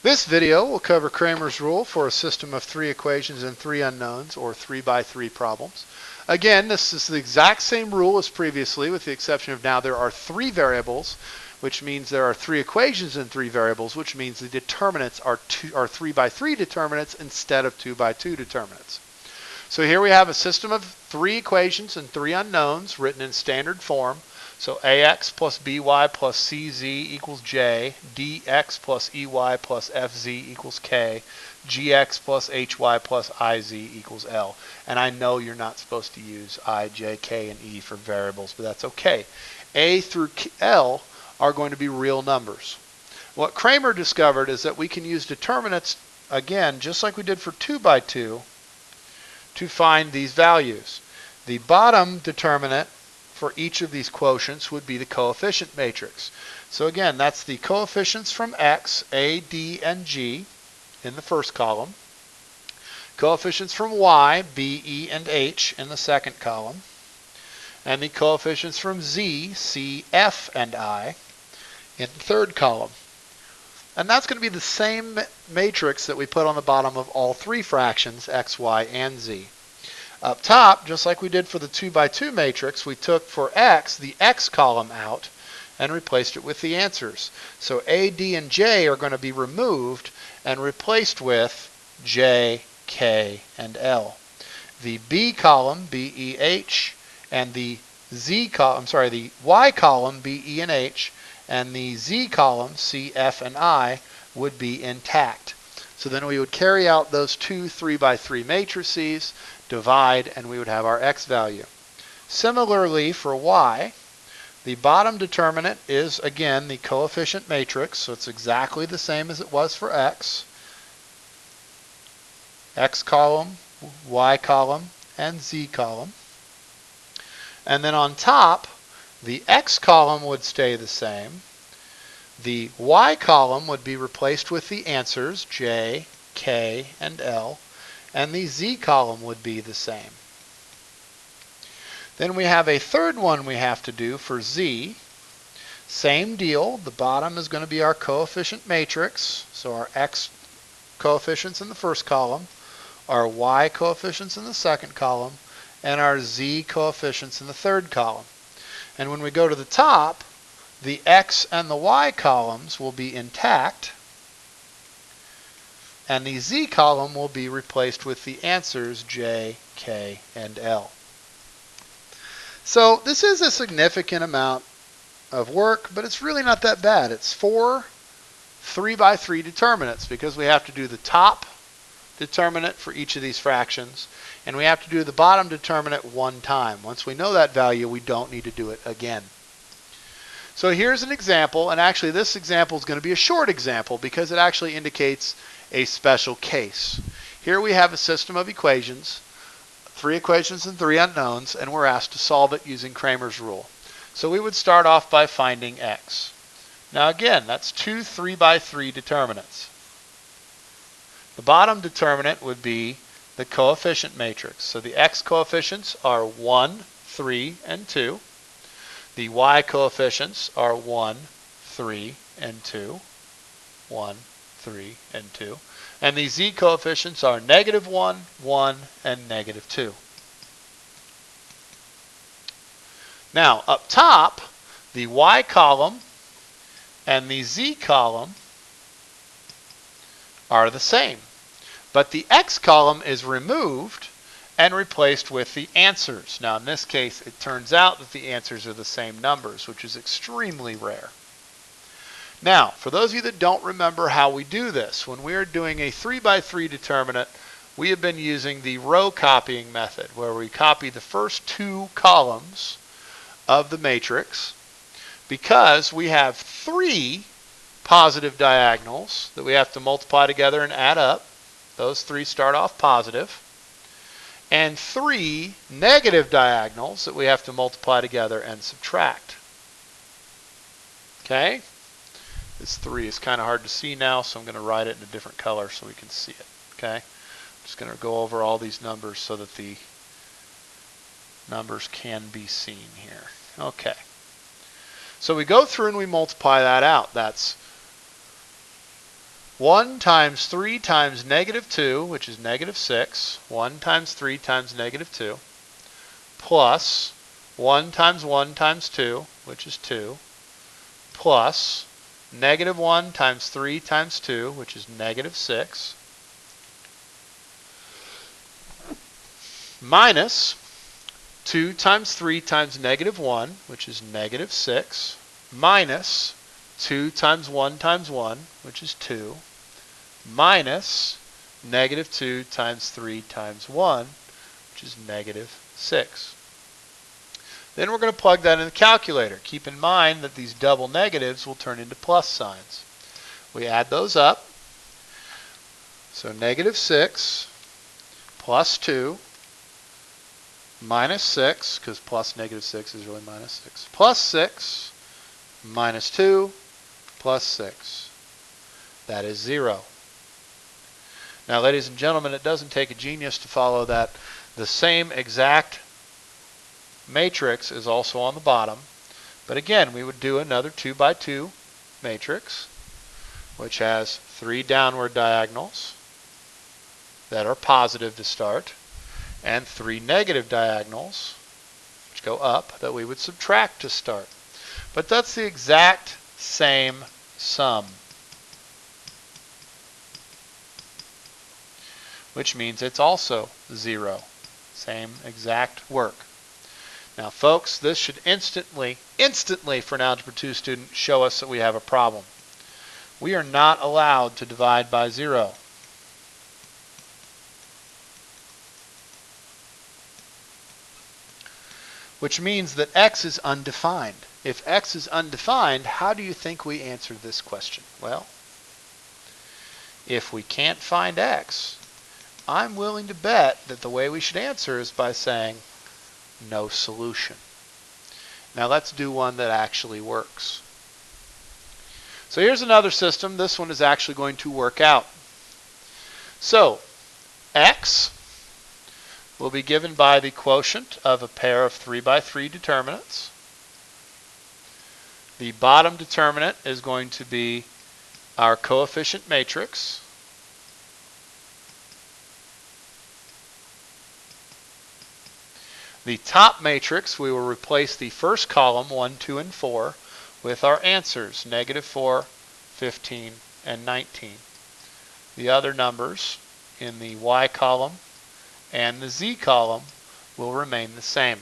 This video will cover Cramer's rule for a system of 3 equations and 3 unknowns, or 3 by 3 problems. Again, this is the exact same rule as previously, with the exception of now there are 3 variables, which means there are 3 equations and 3 variables, which means the determinants are 3 by 3 determinants instead of 2 by 2 determinants. So here we have a system of 3 equations and 3 unknowns written in standard form. So ax plus by plus cz equals j, dx plus ey plus fz equals k, gx plus hy plus iz equals l. And I know you're not supposed to use I, j, k, and e for variables, but that's okay. A through l are going to be real numbers. What Cramer discovered is that we can use determinants, again, just like we did for 2 by 2, to find these values. The bottom determinant for each of these quotients would be the coefficient matrix. So again, that's the coefficients from x, a, d, and g in the first column. Coefficients from y, b, e, and h in the second column. And the coefficients from z, c, f, and I in the third column. And that's going to be the same matrix that we put on the bottom of all 3 fractions, x, y, and z. Up top, just like we did for the 2 by 2 matrix, we took for x the x column out and replaced it with the answers. So a, d, and j are going to be removed and replaced with j, k, and l. The b column, b, e, h, and the the y column, b, e, and h, and the z column, c, f, and I, would be intact. So then we would carry out those 2 3 by 3 matrices, divide, and we would have our x value. Similarly for y, the bottom determinant is again the coefficient matrix, so it's exactly the same as it was for x. X column, y column, and z column. And then on top, the x column would stay the same. The y column would be replaced with the answers, j, k, and l. And the z column would be the same. Then we have a third one we have to do for z. Same deal. The bottom is going to be our coefficient matrix. So our x coefficients in the first column, our y coefficients in the second column, and our z coefficients in the third column. And when we go to the top, the x and the y columns will be intact, and the z column will be replaced with the answers j, k, and l. So this is a significant amount of work, but it's really not that bad. It's 4 3 by 3 determinants because we have to do the top determinant for each of these fractions, and we have to do the bottom determinant one time. Once we know that value, we don't need to do it again. So here's an example, and actually this example is going to be a short example because it actually indicates a special case. Here we have a system of equations, 3 equations and 3 unknowns, and we're asked to solve it using Cramer's rule. So we would start off by finding x. Now again, that's 2 3 by 3 determinants. The bottom determinant would be the coefficient matrix. So the x coefficients are 1, 3, and 2. The y coefficients are 1, 3, and 2. 1, 3, and 2. And the z coefficients are -1, 1, and -2. Now, up top, the y column and the z column are the same. But the x column is removed and replaced with the answers. Now, in this case, it turns out that the answers are the same numbers, which is extremely rare. Now, for those of you that don't remember how we do this, when we are doing a 3 by 3 determinant, we have been using the row copying method, where we copy the first 2 columns of the matrix because we have 3 positive diagonals that we have to multiply together and add up. Those 3 start off positive. And 3 negative diagonals that we have to multiply together and subtract. Okay? This 3 is kind of hard to see now, so I'm going to write it in a different color so we can see it. Okay? I'm just going to go over all these numbers so that the numbers can be seen here. Okay. So we go through and we multiply that out. That's 1 times 3 times negative 2, which is negative 6. 1 times 3 times negative 2. Plus 1 times 2, which is 2. Plus negative 1 times 3 times 2, which is negative 6. Minus 2 times 3 times negative 1, which is negative 6. Minus 2 times 1, which is 2. Minus negative 2 times 3 times 1, which is negative 6. Then we're going to plug that in the calculator. Keep in mind that these double negatives will turn into plus signs. We add those up. So negative 6 plus 2 minus 6, because plus negative 6 is really minus 6, plus 6 minus 2 plus 6. That is 0. Now, ladies and gentlemen, it doesn't take a genius to follow that the same exact matrix is also on the bottom. But again, we would do another 2 by 2 matrix, which has 3 downward diagonals that are positive to start, and 3 negative diagonals, which go up, that we would subtract to start. But that's the exact same sum, which means it's also 0. Same exact work. Now, folks, this should instantly, for an Algebra 2 student, show us that we have a problem. We are not allowed to divide by 0. Which means that x is undefined. If x is undefined, how do you think we answer this question? Well, if we can't find x, I'm willing to bet that the way we should answer is by saying no solution. Now let's do one that actually works. So here's another system. This one is actually going to work out. So x will be given by the quotient of a pair of 3 by 3 determinants. The bottom determinant is going to be our coefficient matrix. The top matrix, we will replace the first column, 1, 2, and 4, with our answers, negative 4, 15, and 19. The other numbers in the y column and the z column will remain the same.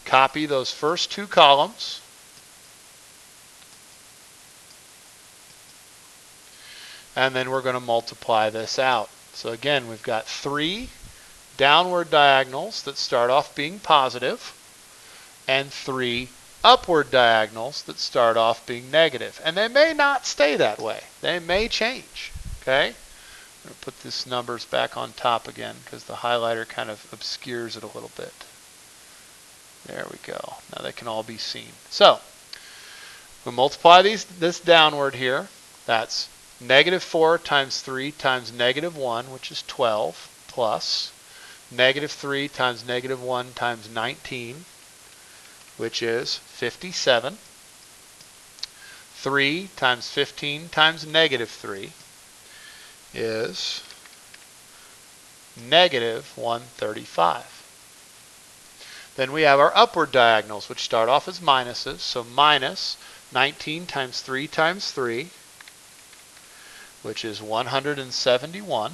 Copy those first 2 columns. And then we're going to multiply this out. So again, we've got 3 downward diagonals that start off being positive, and 3 upward diagonals that start off being negative. And they may not stay that way. They may change. Okay? I'm going to put these numbers back on top again because the highlighter kind of obscures it a little bit. There we go. Now they can all be seen. So, we multiply this downward here. That's negative 4 times 3 times negative 1, which is 12, plus negative 3 times negative 1 times 19, which is 57. 3 times 15 times negative 3 is negative 135. Then we have our upward diagonals, which start off as minuses. So minus 19 times 3 times 3, which is 171,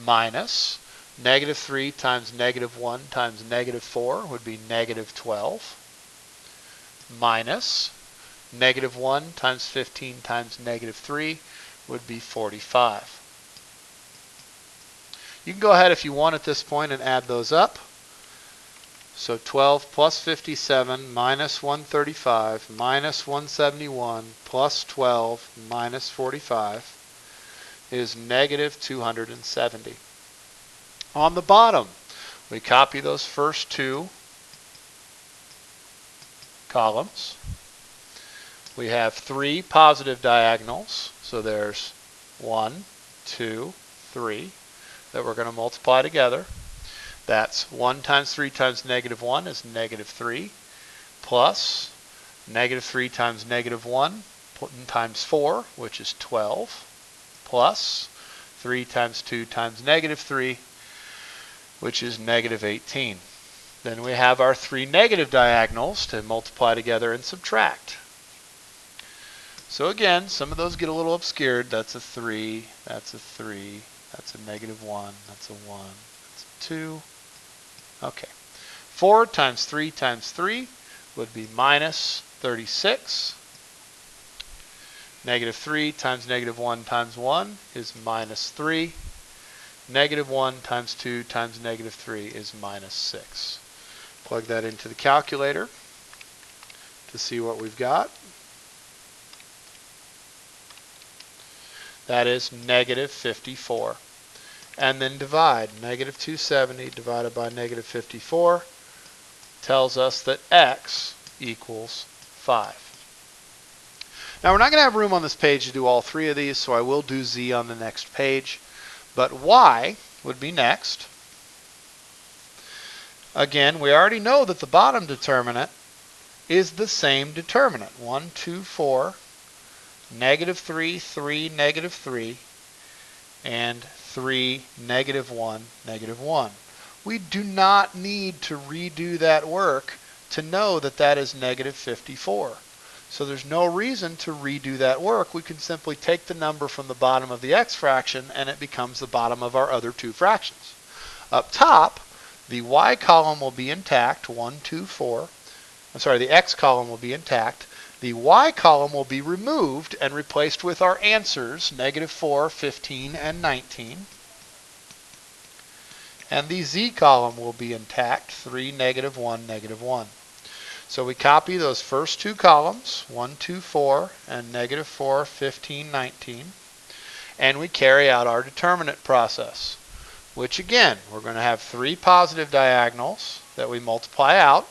minus negative 3 times negative 1 times negative 4 would be negative 12, minus negative 1 times 15 times negative 3 would be 45. You can go ahead if you want at this point and add those up. So 12 plus 57 minus 135 minus 171 plus 12 minus 45 is negative 270. On the bottom, we copy those first 2 columns. We have 3 positive diagonals, so there's 1, 2, 3 that we're going to multiply together. That's 1 times 3 times negative 1 is negative 3, plus negative 3 times negative 1 times 4, which is 12, plus 3 times 2 times negative 3, which is negative 18. Then we have our three negative diagonals to multiply together and subtract. So again, some of those get a little obscured. That's a 3, that's a 3, that's a negative 1, that's a 1, that's a 2. Okay. 4 times 3 times 3 would be minus 36. Negative 3 times negative 1 times 1 is minus 3. Negative 1 times 2 times negative 3 is minus 6. Plug that into the calculator to see what we've got. That is negative 54. And then divide. Negative 270 divided by negative 54 tells us that x equals 5. Now we're not going to have room on this page to do all three of these, so I will do z on the next page. But y would be next. Again, we already know that the bottom determinant is the same determinant. 1, 2, 4, negative 3, 3, negative 3, and 3, negative 1, negative 1. We do not need to redo that work to know that that is negative 54. So there's no reason to redo that work. We can simply take the number from the bottom of the x fraction and it becomes the bottom of our other two fractions. Up top, the y column will be intact, 1, 2, 4. I'm sorry, the x column will be intact. The y column will be removed and replaced with our answers, negative 4, 15, and 19. And the z column will be intact, 3, negative 1, negative 1. So we copy those first two columns, 1, 2, 4, and negative 4, 15, 19. And we carry out our determinant process, which again, we're going to have three positive diagonals that we multiply out.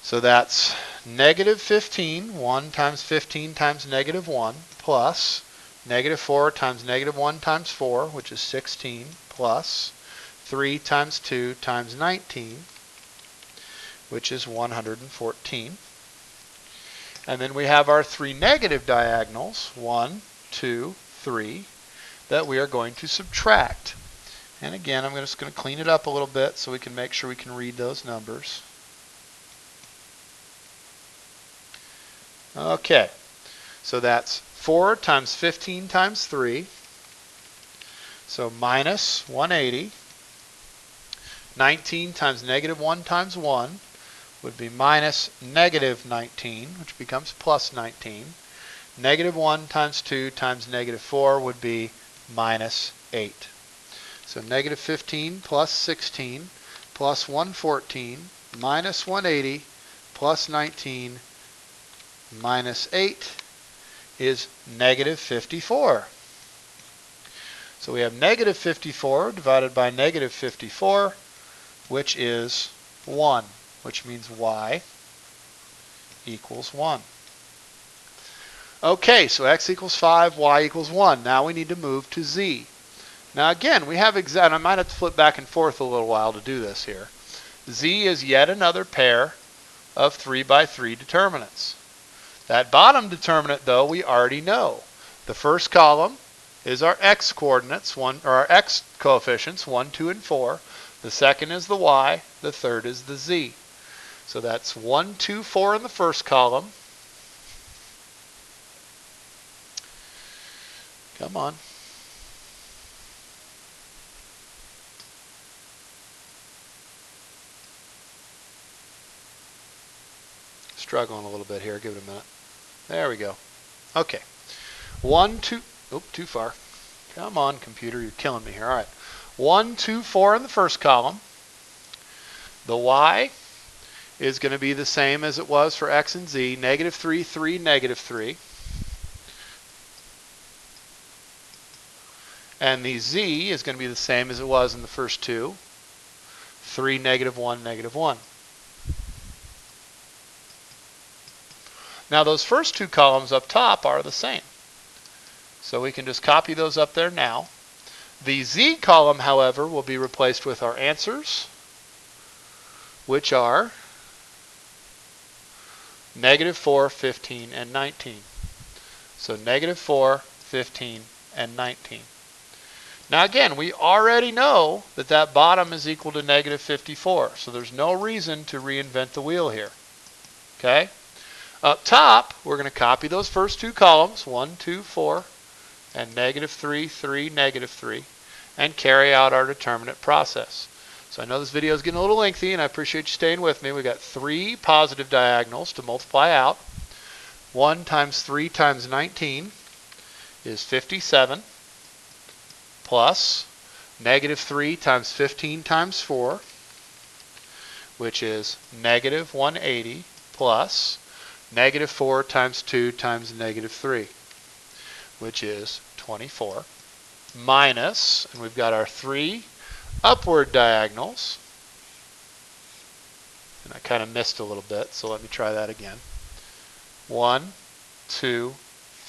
So that's negative 15, 1 times 15 times negative 1, plus negative 4 times negative 1 times 4, which is 16, plus 3 times 2 times 19, which is 114. And then we have our three negative diagonals, 1, 2, 3, that we are going to subtract. And again, I'm just going to clean it up a little bit so we can make sure we can read those numbers. Okay, so that's 4 times 15 times 3, so minus 180. 19 times negative 1 times 1 would be minus negative 19, which becomes plus 19. Negative 1 times 2 times negative 4 would be minus 8. So negative 15 plus 16 plus 114 minus 180 plus 19 minus 8 is negative 54. So we have negative 54 divided by negative 54, which is 1, which means y equals 1. Okay, so x equals 5, y equals 1. Now we need to move to z. Now again, we have and I might have to flip back and forth a little while to do this here. Z is yet another pair of 3 by 3 determinants. That bottom determinant, though, we already know. The first column is our x coordinates, or our x coefficients, 1, 2, and 4. The second is the y. The third is the z. So that's 1, 2, 4 in the first column. Come on. Struggling a little bit here. Give it a minute. There we go. Okay. 1, 2. Oop, too far. Come on, computer. You're killing me here. All right. 1, 2, 4 in the first column. The y is going to be the same as it was for x and z. Negative 3, 3, negative 3. And the z is going to be the same as it was in the first two. 3, negative 1, negative 1. Now those first two columns up top are the same. So we can just copy those up there now. The z column, however, will be replaced with our answers, which are negative 4, 15, and 19. So negative 4, 15, and 19. Now again, we already know that that bottom is equal to negative 54, so there's no reason to reinvent the wheel here. Okay? Up top, we're going to copy those first two columns, 1, 2, 4, and negative 3, 3, negative 3, and carry out our determinant process. So I know this video is getting a little lengthy, and I appreciate you staying with me. We've got 3 positive diagonals to multiply out. 1 times 3 times 19 is 57, plus negative 3 times 15 times 4, which is negative 180, plus negative 4 times 2 times negative 3, which is 24, minus, and we've got our 3 upward diagonals, and I kind of missed a little bit, so let me try that again. 1, 2,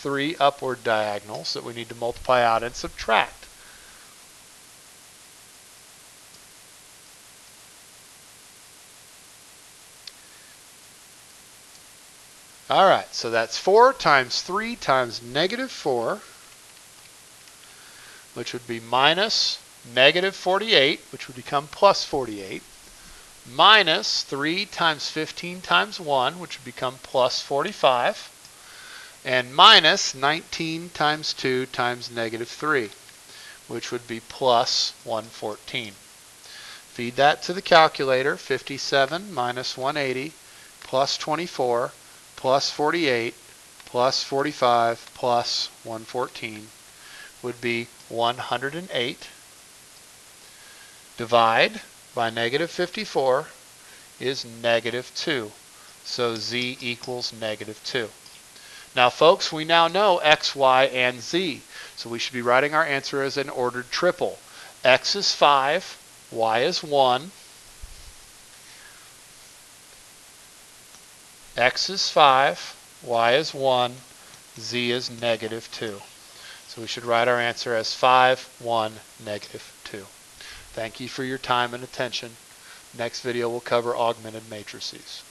3 upward diagonals that we need to multiply out and subtract. Alright, so that's 4 times 3 times negative 4, which would be minus negative 48, which would become plus 48, minus 3 times 15 times 1, which would become plus 45, and minus 19 times 2 times negative 3, which would be plus 114. Feed that to the calculator. 57 minus 180 plus 24 plus 48 plus 45 plus 114 would be 108. Divide by negative 54 is negative 2. So z equals negative 2. Now folks, we now know x, y, and z. So we should be writing our answer as an ordered triple. X is 5, y is 1. X is 5, y is 1, z is negative 2. So we should write our answer as 5, 1, negative 2. Thank you for your time and attention. Next video will cover augmented matrices.